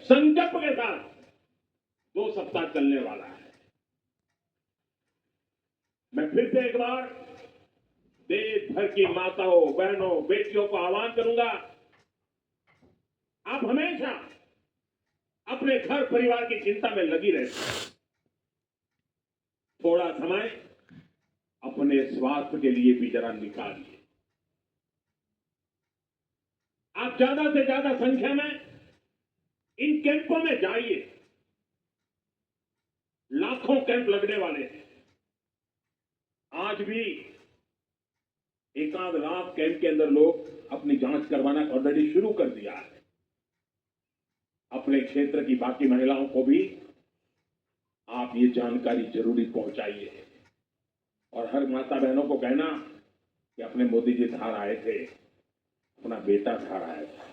संकल्प के साथ 2 सप्ताह चलने वाला है। मैं फिर से एक बार देश भर की माताओं, बहनों, बेटियों को आह्वान करूंगा, आप हमेशा अपने घर परिवार की चिंता में लगी रहती हैं। थोड़ा समय अपने स्वास्थ्य के लिए भी जरा निकालिए। आप ज्यादा से ज्यादा संख्या में इन कैंपों में जाइए। लाखों कैंप लगने वाले हैं। आज भी 1 लाख कैंप के अंदर लोग अपनी जांच करवाना ऑलरेडी शुरू कर दिया है। अपने क्षेत्र की बाकी महिलाओं को भी आप ये जानकारी जरूरी पहुंचाइए और हर माता बहनों को कहना कि अपने मोदी जी धार आए थे, अपना बेटा धार आया था,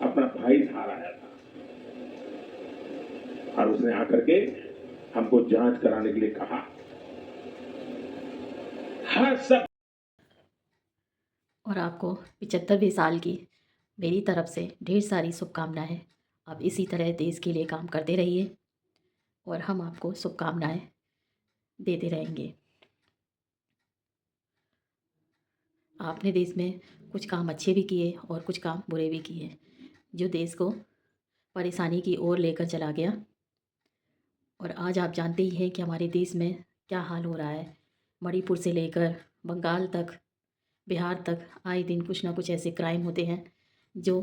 अपना भाई धार आया था और उसने आकर के हमको जांच कराने के लिए कहा। हर सब और आपको 75वें साल की मेरी तरफ से ढेर सारी शुभकामनाएं। आप इसी तरह देश के लिए काम करते रहिए और हम आपको शुभकामनाएं देते रहेंगे। आपने देश में कुछ काम अच्छे भी किए और कुछ काम बुरे भी किए, जो देश को परेशानी की ओर लेकर चला गया। और आज आप जानते ही हैं कि हमारे देश में क्या हाल हो रहा है। मणिपुर से लेकर बंगाल तक, बिहार तक आए दिन कुछ ना कुछ ऐसे क्राइम होते हैं जो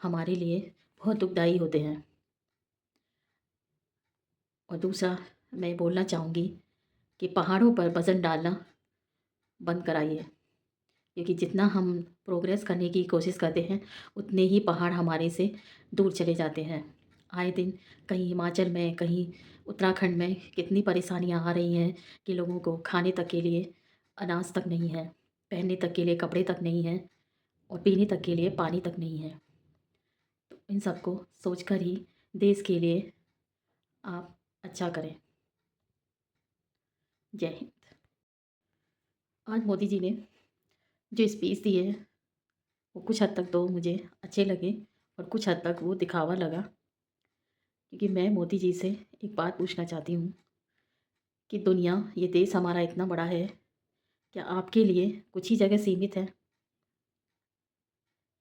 हमारे लिए बहुत दुखदाई होते हैं। और दूसरा मैं बोलना चाहूँगी कि पहाड़ों पर वज़न डालना बंद कराइए, क्योंकि जितना हम प्रोग्रेस करने की कोशिश करते हैं उतने ही पहाड़ हमारे से दूर चले जाते हैं। आए दिन कहीं हिमाचल में, कहीं उत्तराखंड में कितनी परेशानियां आ रही हैं कि लोगों को खाने तक के लिए अनाज तक नहीं है, पहनने तक के लिए कपड़े तक नहीं हैं और पीने तक के लिए पानी तक नहीं है। तो इन सब को सोचकर ही देश के लिए आप अच्छा करें। जय हिंद। आज मोदी जी ने जो स्पीच दी है वो कुछ हद तक तो मुझे अच्छे लगे और कुछ हद तक वो दिखावा लगा, क्योंकि मैं मोदी जी से एक बात पूछना चाहती हूँ कि दुनिया, ये देश हमारा इतना बड़ा है, क्या आपके लिए कुछ ही जगह सीमित है?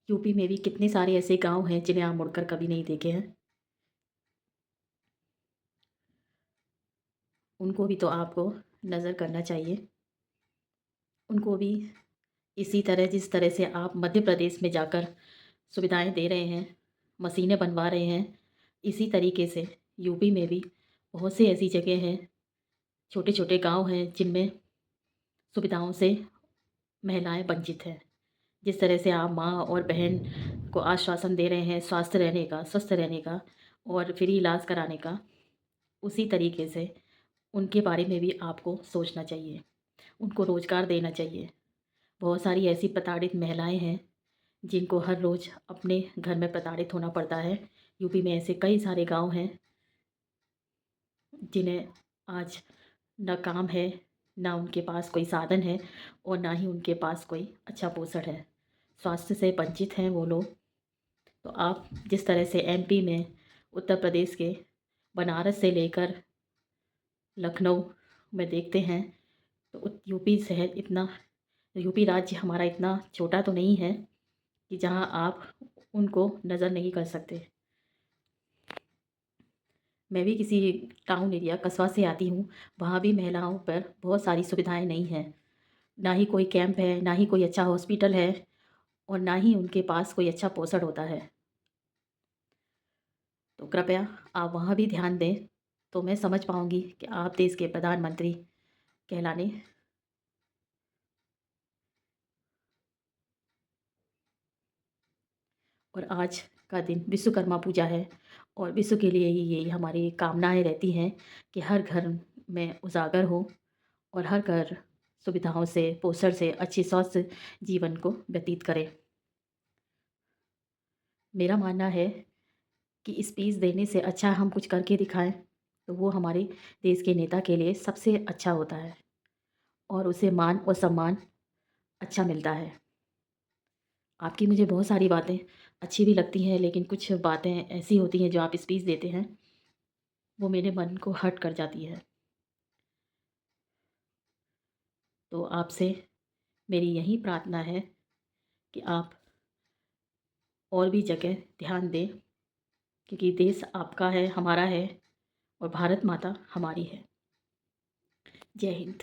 यूपी में भी कितने सारे ऐसे गांव हैं जिन्हें आप मुड़कर कभी नहीं देखे हैं। उनको भी तो आपको नज़र करना चाहिए। उनको भी इसी तरह, जिस तरह से आप मध्य प्रदेश में जाकर सुविधाएं दे रहे हैं, मशीनें बनवा रहे हैं, इसी तरीके से यूपी में भी बहुत सी ऐसी जगह हैं, छोटे छोटे गांव हैं जिनमें सुविधाओं से महिलाएं वंचित हैं। जिस तरह से आप माँ और बहन को आश्वासन दे रहे हैं स्वास्थ्य रहने का, स्वस्थ रहने का और फ्री इलाज कराने का, उसी तरीके से उनके बारे में भी आपको सोचना चाहिए। उनको रोज़गार देना चाहिए। बहुत सारी ऐसी प्रताड़ित महिलाएं हैं जिनको हर रोज़ अपने घर में प्रताड़ित होना पड़ता है। यूपी में ऐसे कई सारे गांव हैं जिन्हें आज न काम है, ना उनके पास कोई साधन है और ना ही उनके पास कोई अच्छा पोषण है। स्वास्थ्य से वंचित हैं वो लोग। तो आप जिस तरह से एमपी में, उत्तर प्रदेश के बनारस से लेकर लखनऊ में देखते हैं, तो यूपी शहर इतना, यूपी राज्य हमारा इतना छोटा तो नहीं है कि जहां आप उनको नज़र नहीं कर सकते। मैं भी किसी टाउन एरिया, कस्बा से आती हूँ। वहाँ भी महिलाओं पर बहुत सारी सुविधाएं नहीं हैं। ना ही कोई कैंप है, ना ही कोई अच्छा हॉस्पिटल है और ना ही उनके पास कोई अच्छा पोषण होता है। तो कृपया आप वहाँ भी ध्यान दें, तो मैं समझ पाऊँगी कि आप देश के प्रधानमंत्री कहलाने। और आज का दिन विश्वकर्मा पूजा है और विश्व के लिए ही ये हमारी कामनाएं रहती हैं कि हर घर में उजागर हो और हर घर सुविधाओं से, पोषण से अच्छी स्वस्थ जीवन को व्यतीत करे। मेरा मानना है कि स्पीच देने से अच्छा हम कुछ करके दिखाएं तो वो हमारे देश के नेता के लिए सबसे अच्छा होता है और उसे मान और सम्मान अच्छा मिलता है। आपकी मुझे बहुत सारी बातें अच्छी भी लगती हैं, लेकिन कुछ बातें ऐसी होती हैं जो आप स्पीच देते हैं, वो मेरे मन को हर्ट कर जाती है। तो आपसे मेरी यही प्रार्थना है कि आप और भी जगह ध्यान दें, क्योंकि देश आपका है, हमारा है और भारत माता हमारी है। जय हिंद।